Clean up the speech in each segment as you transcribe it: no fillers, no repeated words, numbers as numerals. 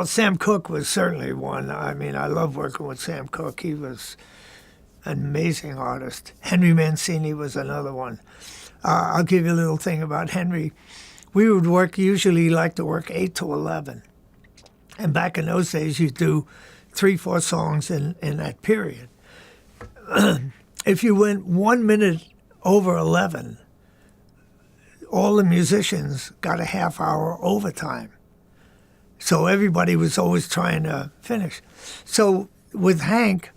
Sam Cooke was certainly one. I mean, I love working with Sam Cooke. He was an amazing artist. Henry Mancini was another one. I'll give you a little thing about Henry. We would usually like to work 8 to 11. And back in those days, you'd do 3-4 songs in that period. If you went 1 minute over 11, all the musicians got a half-hour overtime. So everybody was always trying to finish. So with Hank,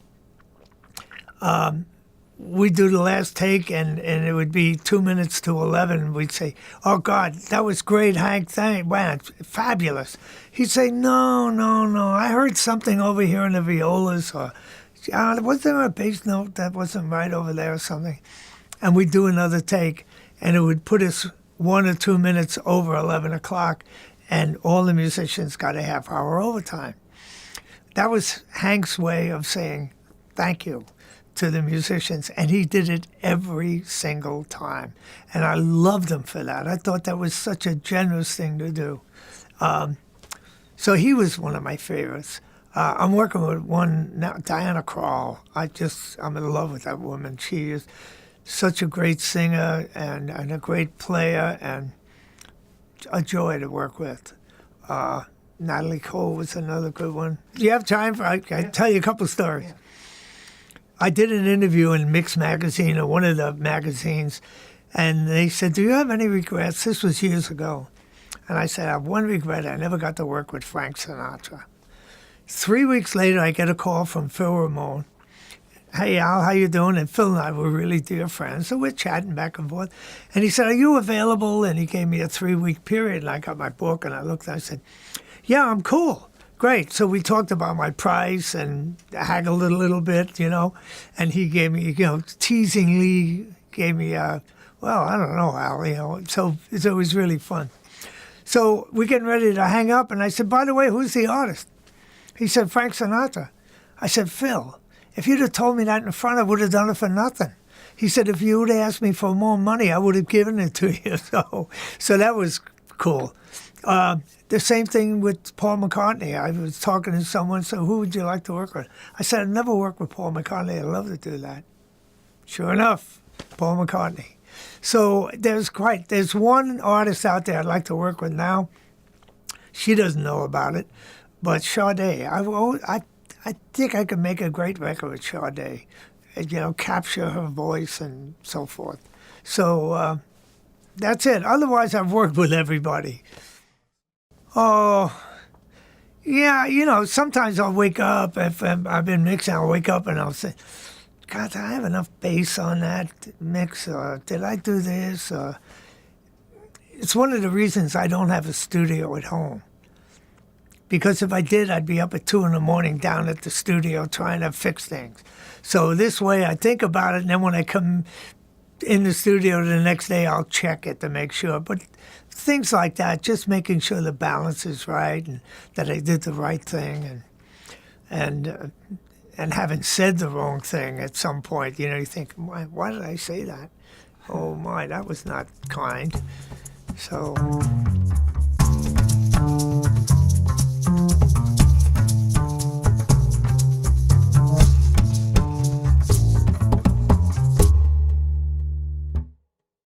we'd do the last take, and it would be 2 minutes to 11. We'd say, "Oh, God, that was great, Hank. Wow, fabulous." He'd say, no, I heard something over here in the violas, or was there a bass note that wasn't right over there or something? And we'd do another take, and it would put us 1 or 2 minutes over 11 o'clock, and all the musicians got a half-hour overtime. That was Hank's way of saying thank you to the musicians, and he did it every single time. And I loved him for that. I thought that was such a generous thing to do. So he was one of my favorites. I'm working with one now, Diana Krall. I'm in love with that woman. She is such a great singer and a great player, and a joy to work with. Natalie Cole was another good one. Do you have time for? I tell you a couple stories. Yeah. I did an interview in Mix Magazine, or one of the magazines, and they said, "Do you have any regrets?" This was years ago. And I said, "I have one regret. I never got to work with Frank Sinatra." 3 weeks later, I get a call from Phil Ramone. "Hey, Al, how you doing?" And Phil and I were really dear friends, so we're chatting back and forth. And he said, "Are you available?" And he gave me a 3-week period, and I got my book, and I looked, and I said, "Yeah, I'm cool. Great." So we talked about my price and haggled it a little bit, and he gave me, teasingly gave me, well, I don't know, Al, so it was really fun. So we're getting ready to hang up, and I said, "By the way, who's the artist?" He said, "Frank Sinatra." I said, "Phil, if you'd have told me that in front, I would have done it for nothing." He said, "If you would have asked me for more money, I would have given it to you." So that was cool. The same thing with Paul McCartney. I was talking to someone, so who would you like to work with? I said, "I've never worked with Paul McCartney. I'd love to do that." Sure enough, Paul McCartney. So there's one artist out there I'd like to work with now. She doesn't know about it, but Sade. I think I could make a great record with Sade, capture her voice and so forth. So that's it. Otherwise, I've worked with everybody. Oh, yeah, sometimes I'll wake up, if I've been mixing, I'll wake up and I'll say, "God, did I have enough bass on that mix? Or did I do this?" It's one of the reasons I don't have a studio at home. Because if I did, I'd be up at 2 a.m. down at the studio trying to fix things. So this way I think about it, and then when I come in the studio the next day, I'll check it to make sure. But things like that, just making sure the balance is right and that I did the right thing, and haven't said the wrong thing at some point. You think, why did I say that? Oh my, that was not kind. So...